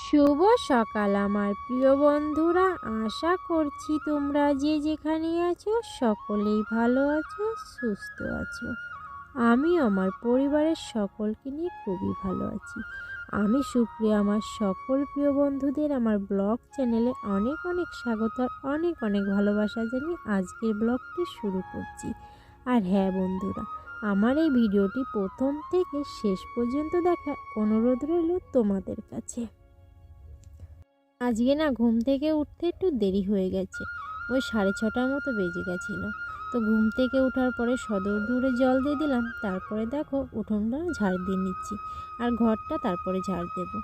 শুভ সকাল আমার প্রিয় বন্ধুরা, আশা করছি তোমরা যে যেখানে আছো সকলেই ভালো আছো, সুস্থ আছো। আমি আমার পরিবারের সকলকে নিয়ে খুবই ভালো আছি। আমি সুপ্রিয়া আমার সকল প্রিয় বন্ধুদের আমার ব্লগ চ্যানেলে অনেক অনেক স্বাগত আর অনেক অনেক ভালোবাসা জানিয়ে আজকের ব্লগটি শুরু করছি। আর হ্যাঁ বন্ধুরা, আমার এই ভিডিওটি প্রথম থেকে শেষ পর্যন্ত দেখার অনুরোধ রইল তোমাদের কাছে। আজকে না ঘুম থেকে উঠতে একটু দেরি হয়ে গেছে, ওই 6:30টার মতো বেজে গেছিলো। তো ঘুম থেকে ওঠার পরে সদর দূরে জল দিয়ে দিলাম, তারপরে দেখো উঠোনটা ঝাড় দিয়ে নিচ্ছি আর ঘরটা তারপরে ঝাড় দেবো।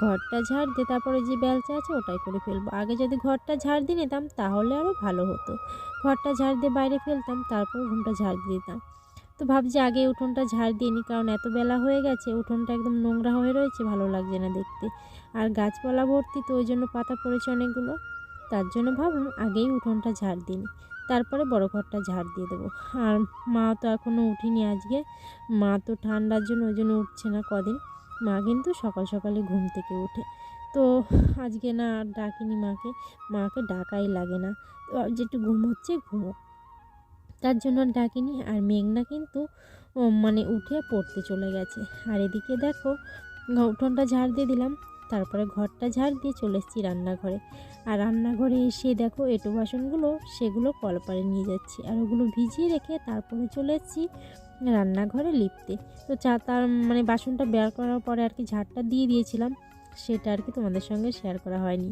ঘরটা ঝাড় দিয়ে তারপরে যে বেলচা আছে ওটাই করে ফেলবো। আগে যদি ঘরটা ঝাড় দিয়ে নিতাম তাহলে আরও ভালো হতো। ঘরটা ঝাড় দিয়ে বাইরে ফেলতাম, তারপর ঘুমটা ঝাড় দিয়ে দিতাম। তো ভাবছি আগে উঠোনটা ঝাড় দিয়ে নিই, কারণ এত বেলা হয়ে গেছে, উঠোনটা একদম নোংরা হয়ে রয়েছে, ভালো লাগছে না দেখতে। আর গাছপালা ভর্তি, তো ওই জন্য পাতা পড়েছে অনেকগুলো। তার জন্য ভাবলাম আগেই উঠোনটা ঝাড় দিই, তারপরে বড় ঘরটা ঝাড় দিয়ে দেবো। আর মা তো এখনও উঠিনি আজকে, মা তো ঠান্ডার জন্য ওই জন্য উঠছে না কদিন। মা কিন্তু সকাল সকালে ঘুম থেকে ওঠে, তো আজকে না আর ডাকিনি মাকে, মাকে ডাকাই লাগে না। তো যে একটু ঘুমোচ্ছে ঘুমো, তার জন্য ডাকিনি। আর মেঘনা কিন্তু উঠে পড়তে চলে গেছে। আর এদিকে দেখো উঠোনটা ঝাড় দিয়ে দিলাম, তারপরে ঘরটা ঝাড় দিয়ে চলে এসেছি রান্নাঘরে। আর রান্নাঘরে এসে দেখো এঁটো বাসনগুলো সেগুলো কলপারে নিয়ে যাচ্ছি, আর ওগুলো ভিজিয়ে রেখে তারপরে চলে এসেছি রান্নাঘরে লিপতে। তো তার বাসনটা বের করার পরে আর কি ঝাড়টা দিয়ে দিয়েছিলাম, সেটা আর কি তোমাদের সঙ্গে শেয়ার করা হয়নি।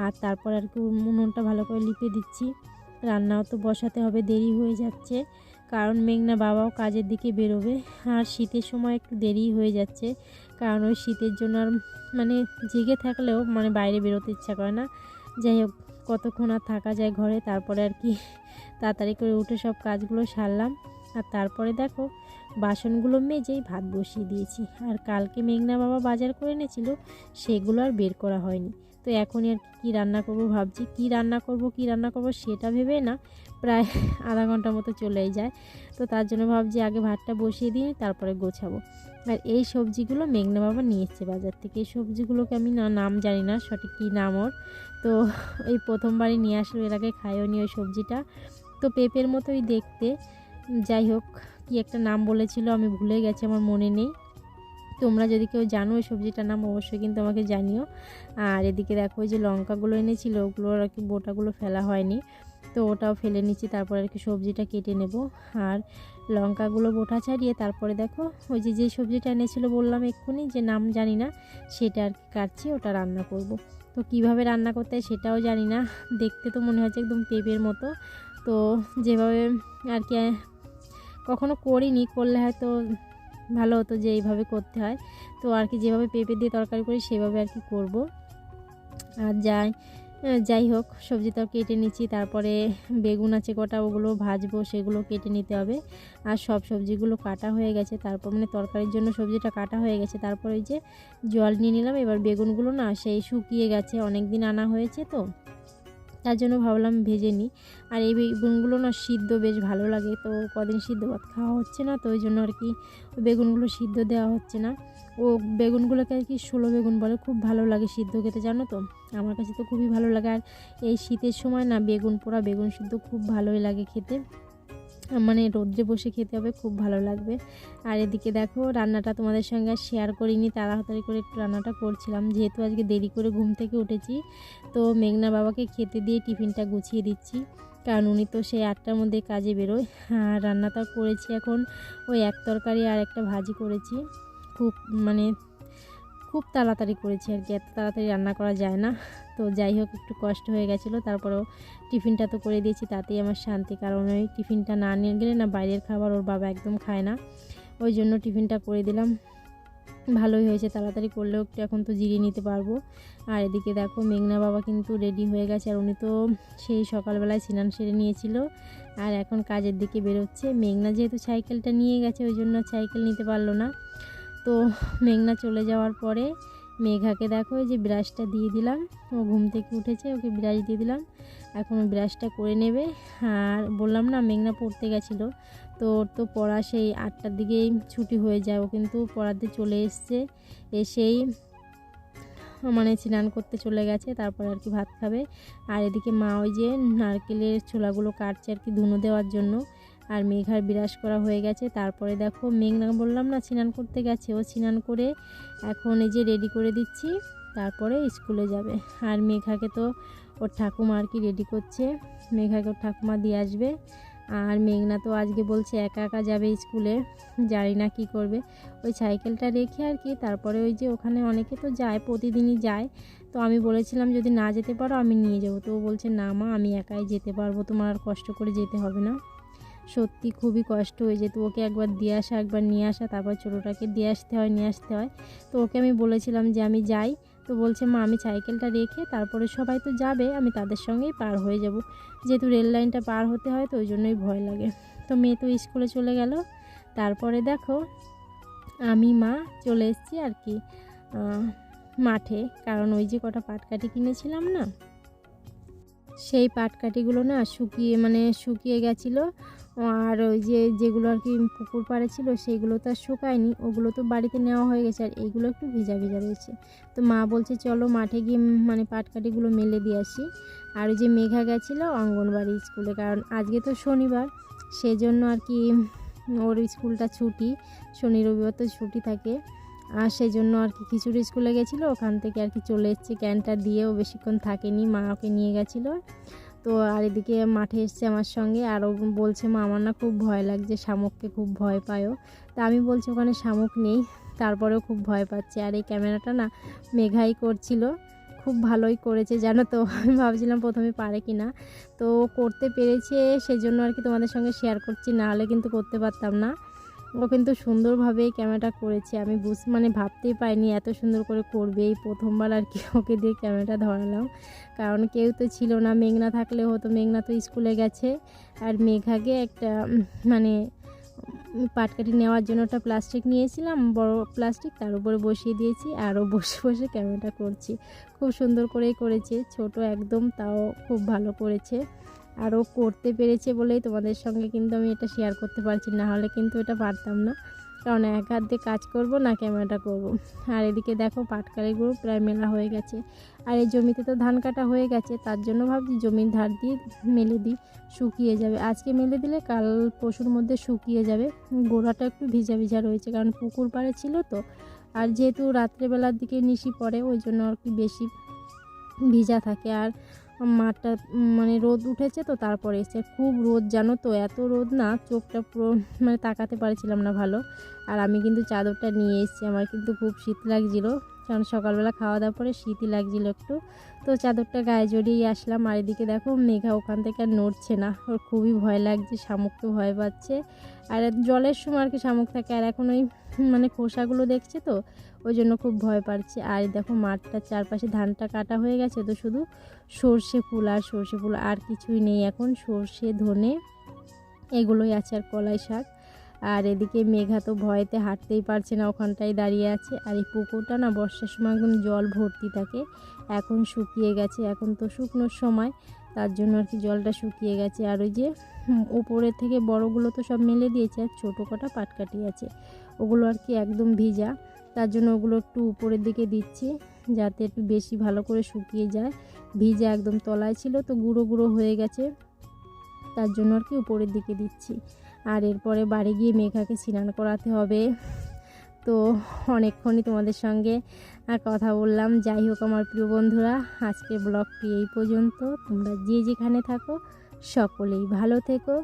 আর তারপর আর কি উনুনটা ভালো করে লিপে দিচ্ছি। রান্নাও তো বসাতে হবে, দেরি হয়ে যাচ্ছে, কারণ মেঘনা বাবাও কাজের দিকে বেরোবে। আর শীতের সময় একটু দেরি হয়ে যাচ্ছে, কারণ ওই শীতের জন্য আর জেগে থাকলেও বাইরে বেরোতে ইচ্ছা করে না। যাই হোক, কতক্ষণ আর থাকা যায় ঘরে। তারপরে আর কি তাড়াতাড়ি করে উঠে সব কাজগুলো সারলাম। আর তারপরে দেখো বাসনগুলো মেজেই ভাত বসিয়ে দিয়েছি। আর কালকে মেঘনা বাবা বাজার করে এনেছিল, সেগুলো আর বের করা হয়নি। তো এখনই আর কি রান্না করব ভাবছি, কি রান্না করব সেটা ভেবে না প্রায় আধা ঘন্টার মতো চলেই যায়। তো তার জন্য ভাবছি আগে ভাতটা বসিয়ে দিয়ে তারপরে গোছাবো। আর এই সবজিগুলো মেঘনা বাবা নিয়ে এসছে বাজার থেকে। এই সবজিগুলোকে আমি নাম জানি না সঠিক কী নাম ওর, তো এই প্রথমবারই নিয়ে আসলো, এর আগে খাইও নি ওই সবজিটা। তো পেঁপের মতোই দেখতে, যাই হোক কি একটা নাম বলেছিল আমি ভুলে গেছি, আমার মনে নেই। তোমরা যদি কেউ জানো ওই সবজিটার নাম অবশ্যই কিন্তু আমাকে জানিও। আর এদিকে দেখো ওই যে লঙ্কাগুলো এনেছিল, ওগুলোর আর কি বোটাগুলো ফেলা হয়নি, তো ওটাও ফেলে নিচ্ছি। তারপর আর কি সবজিটা কেটে নেব। আর লঙ্কাগুলো বোটা ছাড়িয়ে তারপরে দেখো ওই যে সবজিটা এনেছিল বললাম এক্ষুনি যে নাম জানি না, সেটা আর কি কাটছি, ওটা রান্না করব। তো কিভাবে রান্না করতে হয় সেটাও জানি না, দেখতে তো মনে হচ্ছে একদম পেঁপের মতো। তো যেভাবে আর কি কখনো করিনি, করলে হয়তো ভালো হতো যে এইভাবে করতে হয়। তো আর কি যেভাবে পেঁপে দিয়ে তরকারি করি সেভাবে আর কি করব। আর যাই হোক সবজিটা কেটে নিচ্ছি, তারপরে বেগুন আছে কটা, ওগুলো ভাজবো, সেগুলো কেটে নিতে হবে। আর সব সবজিগুলো কাটা হয়ে গেছে, তারপর তরকারির জন্য সবজিটা কাটা হয়ে গেছে। তারপর ওই যে জল নিয়ে নিলাম। এবার বেগুনগুলো না সেই শুকিয়ে গেছে, অনেক দিন আনা হয়েছে, তো তার জন্য ভাবলাম ভেজে নিই। আর এই বেগুনগুলো না সিদ্ধ বেশ ভালো লাগে, তো কদিন সিদ্ধ ভাত খাওয়া হচ্ছে না, তো ওই জন্য আর কি বেগুনগুলো সিদ্ধ দেওয়া হচ্ছে না। ও বেগুনগুলোকে আর কি ষোলো বেগুন বলে, খুব ভালো লাগে সিদ্ধ খেতে, জানো তো। আমার কাছে তো খুবই ভালো লাগে। আর এই শীতের সময় না বেগুন পোড়া, বেগুন সিদ্ধ খুব ভালোই লাগে খেতে, রোদ্রে বসে খেতে হবে, খুব ভালো লাগবে। আর এদিকে দেখো রান্নাটা তোমাদের সঙ্গে শেয়ার করিনি, তাড়াতাড়ি করে একটু রান্নাটা করছিলাম, যেহেতু আজকে দেরি করে ঘুম থেকে উঠেছি। তো মেঘনা বাবাকে খেতে দিয়ে টিফিনটা গুছিয়ে দিচ্ছি, কারণ উনি তো সেই 8টার মধ্যে কাজে বেরোয়। আর রান্নাটা করেছি এখন ওই এক তরকারি আর একটা ভাজি করেছি, খুব খুব তাড়াতাড়ি করেছি আর কি, এত তাড়াতাড়ি রান্না করা যায় না। তো যাই হোক একটু কষ্ট হয়ে গেছিলো, তারপরেও টিফিনটা তো করে দিয়েছি, তাতেই আমার শান্তি। কারণ ওই টিফিনটা না নিয়ে গেলে না বাইরের খাবার ওর বাবা একদম খায় না, ওই জন্য টিফিনটা করে দিলাম। ভালোই হয়েছে, তাড়াতাড়ি করলেও একটু এখন তো জিরিয়ে নিতে পারবো। আর এদিকে দেখো মেঘনা বাবা কিন্তু রেডি হয়ে গেছে, আর উনি তো সেই সকালবেলায় স্নান সেরে নিয়েছিল, আর এখন কাজের দিকে বেরোচ্ছে। মেঘনা যেহেতু সাইকেলটা নিয়ে গেছে ওই জন্য সাইকেল নিতে পারলো না। তো মেঘনা চলে যাওয়ার পরে মেঘাকে দেখো এই যে ব্রাশটা দিয়ে দিলাম, ও ঘুম থেকে উঠেছে, ওকে ব্রাশ দিয়ে দিলাম, এখন ব্রাশটা করে নেবে। আর বললাম না মেঘনা পড়তে গেছিলো, তো ওর তো পড়া সেই 8টার দিকেই ছুটি হয়ে যায়, ও কিন্তু পড়াতে চলে এসছে। এসেই মানে স্নান করতে চলে গেছে, তারপর আর কি ভাত খাবে। আর এদিকে মা ওই যে নারকেলের ছোলাগুলো কাটছে আর কি ধুনো দেওয়ার জন্য। আর মেঘার বিরাস করা হয়ে গেছে। তারপরে দেখো মেঘনা বললাম না স্নান করতে গেছে, ও স্নান করে এখন এই যে রেডি করে দিচ্ছি, তারপরে স্কুলে যাবে। আর মেঘাকে তো ওর ঠাকুমা আর কি রেডি করছে, মেঘাকে ওর ঠাকুমা দিয়ে আসবে। আর মেঘনা তো আজকে বলছে একা একা যাবে স্কুলে, জানি না কী করবে। ওই সাইকেলটা রেখে আর কি তারপরে ওই যে ওখানে অনেকে তো যায়, প্রতিদিনই যায়। তো আমি বলেছিলাম যদি না যেতে পারো আমি নিয়ে যাবো, তো ও বলছে না মা আমি একাই যেতে পারবো, তোমার আর কষ্ট করে যেতে হবে না। সত্যি খুবই কষ্ট হয়ে যেত, ওকে একবার দিয়ে আসা একবার নিয়ে আসা, তারপর ছোটোটাকে দিয়ে আসতে হয় নিয়ে আসতে হয়। তো ওকে আমি বলেছিলাম যে আমি যাই, তো বলছে মা আমি সাইকেলটা রেখে তারপরে সবাই তো যাবে আমি তাদের সঙ্গেই পার হয়ে যাব, যেহেতু রেল লাইনটা পার হতে হয় তো ওই জন্যই ভয় লাগে। তো মেয়ে তো স্কুলে চলে গেল। তারপরে দেখো আমি মা চলে এসেছি আর কি মাঠে, কারণ ওই যে কটা পাটকাঠি কিনেছিলাম না, সেই পাটকাঠিগুলো না শুকিয়ে গেছিলো। আর ওই যে যেগুলো আর কি পুকুর পাড়ে ছিল সেইগুলো তো আর শুকায়নি, ওগুলো তো বাড়িতে নেওয়া হয়ে গেছে, আর এইগুলো একটু ভিজা ভিজা রয়েছে। তো মা বলছে চলো মাঠে গিয়ে পাটকাঠিগুলো মেলে দিয়ে আসি। আর ওই যে মেঘা গেছিলো অঙ্গনবাড়ি স্কুলে, কারণ আজকে তো শনিবার, সেজন্য আর কি ওর স্কুলটা ছুটি, শনি রবিবার তো ছুটি থাকে। আর সেই জন্য আর কি খিচুড়ি স্কুলে গেছিলো, ওখান থেকে আর কি চলে এসেছে, ক্যানটা দিয়েও বেশিক্ষণ থাকেনি, মা ওকে নিয়ে গেছিলো। তো আর এদিকে মাঠে এসছে আমার সঙ্গে, আরও বলছে মা আমার না খুব ভয় লাগছে, শামুককে খুব ভয় পায়ও। তা আমি বলছি ওখানে শামুক নেই, তারপরেও খুব ভয় পাচ্ছে। আর এই ক্যামেরাটা না মেঘাই করছিল, খুব ভালোই করেছে জানো তো। আমি ভাবছিলাম প্রথমে পারে কি না, তো করতে পেরেছে, সেজন্য আর কি তোমাদের সঙ্গে শেয়ার করছি, না হলে কিন্তু করতে পারতাম না। ও কিন্তু সুন্দরভাবেই ক্যামেরাটা করেছে, আমি ভাবতেই পারিনি এত সুন্দর করে করবে, এই প্রথমবার আর কি ওকে দিয়ে ক্যামেরাটা ধরালাম, কারণ কেউ তো ছিল না। মেঘনা থাকলে হতো, মেঘনা তো স্কুলে গেছে। আর মেঘাকে একটা পাটকাঠি নেওয়ার জন্য একটা প্লাস্টিক নিয়েছিলাম, বড় প্লাস্টিক, তার উপরে বসিয়ে দিয়েছি, আরও বসে বসে ক্যামেরাটা করছি। খুব সুন্দর করেই করেছে, ছোট একদম, তাও খুব ভালো করেছে। আরও করতে পেরেছে বলেই তোমাদের সঙ্গে কিন্তু আমি এটা শেয়ার করতে পারছি, না হলে কিন্তু এটা পারতাম না, কারণ এক হাত দিয়ে কাজ করব না ক্যামেরাটা করব। আর এদিকে দেখো পাটকাঠিগুলো প্রায় মেলা হয়ে গেছে। আর এই জমিতে তো ধান কাটা হয়ে গেছে, তার জন্য ভাবছি জমির ধার দিয়ে মেলে দিই, শুকিয়ে যাবে। আজকে মেলে দিলে কাল পরশুর মধ্যে শুকিয়ে যাবে। গোড়াটা একটু ভিজা ভিজা রয়েছে, কারণ পুকুর পাড়ে ছিল তো, আর যেহেতু রাত্রেবেলার দিকে নিশি পড়ে ওই জন্য আর কি বেশি ভিজা থাকে। আর মাঠটা রোদ উঠেছে তো, তারপরে এসে খুব রোদ জানো তো, এত রোদ না চোখটা পুরো তাকাতে পারছিলাম না ভালো। আর আমি কিন্তু চাদরটা নিয়ে এসেছি, আমার কিন্তু খুব শীত লাগছিলো, কারণ সকালবেলা খাওয়া দাওয়ার পরে শীতই লাগছিলো একটু, তো চাদরটা গায়ে জড়িয়ে আসলাম। আর এদিকে দেখো মেঘা ওখান থেকে আর নড়ছে না, ওর খুবই ভয় লাগছে, শামুককে ভয় পাচ্ছে। আর জলের সময় আর কি শামুক থাকে, আর এখন ওই খোসাগুলো দেখছে তো ওই জন্য খুব ভয় পাচ্ছে। আর দেখো মাঠটার চারপাশে ধানটা কাটা হয়ে গেছে, তো শুধু সর্ষে ফুল আর কিছুই নেই এখন, সর্ষে ধনে এগুলোই আছে, আর কলাই শাক। আর এদিকে মেঘা তো ভয়েতে হাঁটতেই পারছে না, ওখানটায় দাঁড়িয়ে আছে। আর এই পুকুরটা না বর্ষার সময় একদম জল ভর্তি থাকে, এখন শুকিয়ে গেছে, এখন তো শুকনোর সময়, তার জন্য আর কি জলটা শুকিয়ে গেছে। আর ওই যে উপরের থেকে বড়গুলো তো সব মেলে দিয়েছে, আর ছোটো কটা পাটকাঠি আছে, ওগুলো আর কি একদম ভিজা, তার জন্য ওগুলো একটু উপরের দিকে দিচ্ছি, যাতে একটু বেশি ভালো করে শুকিয়ে যায়। ভিজা একদম তলায় ছিল তো গুঁড়ো গুঁড়ো হয়ে গেছে, তার জন্য আর কি উপরের দিকে দিচ্ছি। আর এরপরে বাড়ি গিয়ে মেঘাকে স্নান করাতে হবে। তো অনেকক্ষণই তোমাদের সঙ্গে কথা বললাম। যাই হোক আমার প্রিয় বন্ধুরা, আজকের ব্লগটি এই পর্যন্ত। তোমরা যে যেখানে থাকো সকলেই ভালো থেকো,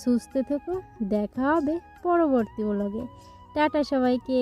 সুস্থ থেকো, দেখা হবে পরবর্তী ব্লগে। টাটা সবাইকে।